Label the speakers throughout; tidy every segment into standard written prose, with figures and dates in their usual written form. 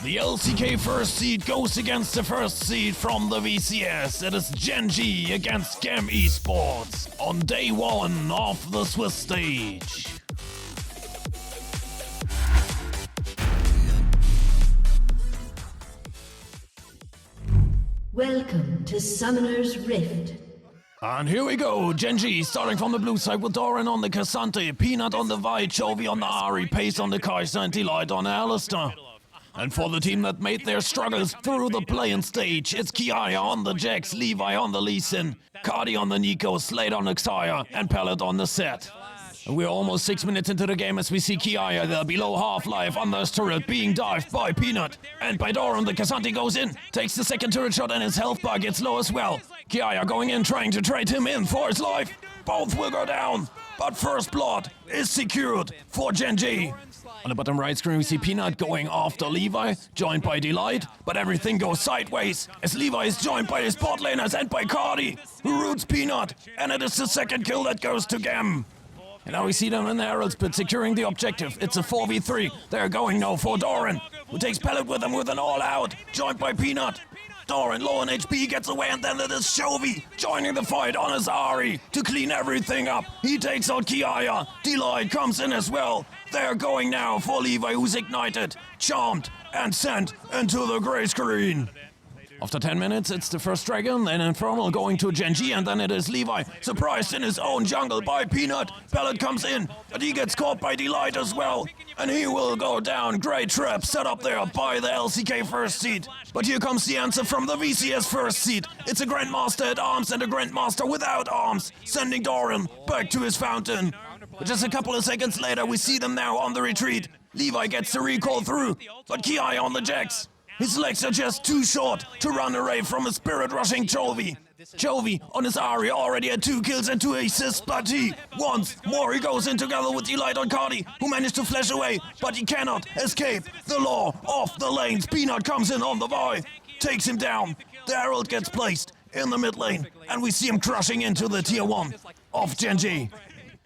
Speaker 1: The LCK first seed goes against the first seed from the VCS. It is GEN.G against GAM Esports on day one of the Swiss stage.
Speaker 2: Welcome to Summoner's Rift.
Speaker 1: And here we go, GEN.G starting from the blue side with Doran on the Cassante, Peanut on the Vi, Chovy on the Ari, Pace on the Kaiser, and Delight on the Alistair. And for the team that made their struggles through the play-in stage, it's Kiaya on the Jax, Levi on the Lee Sin, Cardi on the Nico, Slade on the Xayah, and Pellet on the Set. And we're almost 6 minutes into the game as we see Kiaya there below half-life on the turret being dived by Peanut. And by Doran, the Cassante goes in, takes the second turret shot and his health bar gets low as well. Kiaya going in, trying to trade him in for his life. Both will go down, but first blood is secured for GEN.G. On the bottom right screen we see Peanut going after Levi, joined by Delight, but everything goes sideways as Levi is joined by his bot laners and by Cardi, who roots Peanut, and it is the second kill that goes to GAM. And now we see them in the Herald's Pit securing the objective. It's a 4v3. They're going now for Doran, who takes Pellet with him with an all-out, joined by Peanut. Doran low on HP gets away, and then it is Chovy joining the fight on his Ari to clean everything up. He takes out Kiaya. Delight comes in as well. They're going now for Levi, who's ignited, charmed, and sent into the gray screen. After 10 minutes, it's the first Dragon, then Infernal going to GEN.G, and then it is Levi, surprised in his own jungle by Peanut. Pellet comes in, but he gets caught by Delight as well, and he will go down. Great trap set up there by the LCK first seed. But here comes the answer from the VCS first seed. It's a Grandmaster at arms and a Grandmaster without arms, sending Doran back to his fountain. But just a couple of seconds later, we see them now on the retreat. Levi gets the recall through, but Kiaya on the Jax. His legs are just too short to run away from a spirit rushing Chovy. Chovy on his Ari already had 2 kills and 2 assists, but once more he goes in together with Delight on Cardi, who managed to flash away, but he cannot escape the law of the lanes. Peanut comes in on the Vi, takes him down. The Herald gets placed in the mid lane, and we see him crushing into the tier 1 of GEN.G.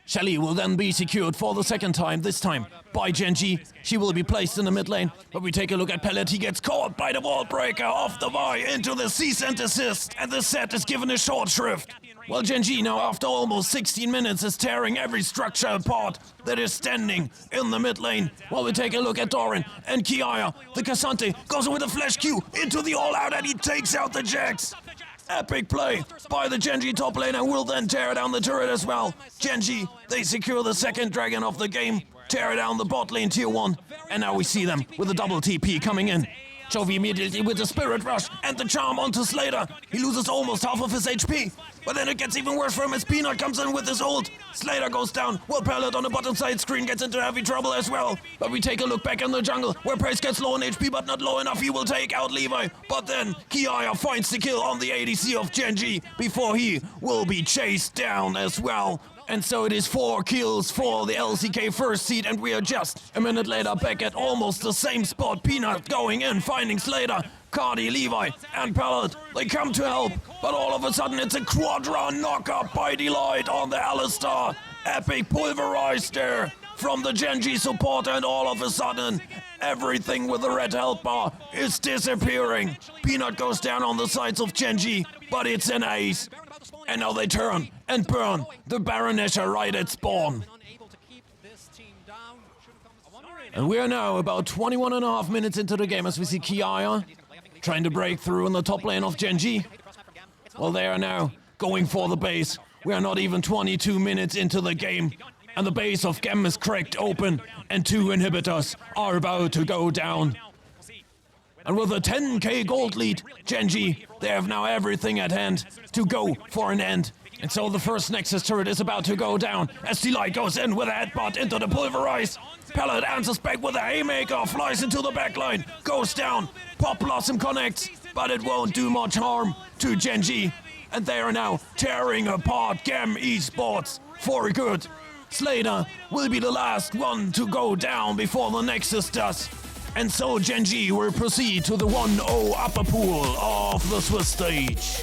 Speaker 1: Shelly will then be secured for the second time, this time by GEN.G. She will be placed in the mid lane, but we take a look at Pellet. He gets caught by the wall breaker of the Vi into the cease and desist, and the Set is given a short shrift. Well, GEN.G now, after almost 16 minutes, is tearing every structure apart that is standing in the mid lane. While we take a look at Doran and Kiaya, the Cassante goes with a flash Q into the all-out, and he takes out the Jax. Epic play by the GEN.G top lane, and will then tear down the turret as well. GEN.G, they secure the second dragon of the game, tear down the bot lane tier 1, and now we see them with a double TP coming in. Chovy immediately with the Spirit Rush and the Charm onto Slater. He loses almost half of his HP, but then it gets even worse for him as Peanut comes in with his ult. Slater goes down, while Pellet on the bottom side screen gets into heavy trouble as well. But we take a look back in the jungle, where Pace gets low on HP, but not low enough. He will take out Levi, but then Kiaya finds the kill on the ADC of GEN.G before he will be chased down as well. And so it is 4 kills for the LCK first seed, and we are just a minute later back at almost the same spot. Peanut going in, finding Slater, Cardi, Levi, and Pellet. They come to help, but all of a sudden it's a quadra knock-up by Delight on the Alistair. Epic pulverized there from the GEN.G support, and all of a sudden everything with the red health bar is disappearing. Peanut goes down on the sides of GEN.G, but it's an ace. And now they turn and burn the Baronesha right at spawn. And we are now about 21.5 minutes into the game as we see Kiaya trying to break through in the top lane of GEN.G. Well, they are now going for the base. We are not even 22 minutes into the game, and the base of GAM is cracked open, and 2 inhibitors are about to go down. And with a 10k gold lead, GEN.G, they have now everything at hand to go for an end. And so the first Nexus turret is about to go down as Delight goes in with a headbutt into the pulverize. Pellet answers back with a haymaker, flies into the backline, goes down. Pop Blossom connects, but it won't do much harm to GEN.G. And they are now tearing apart GAM Esports for good. Slater will be the last one to go down before the Nexus does. And so GEN.G will proceed to the 1-0 upper pool of the Swiss stage.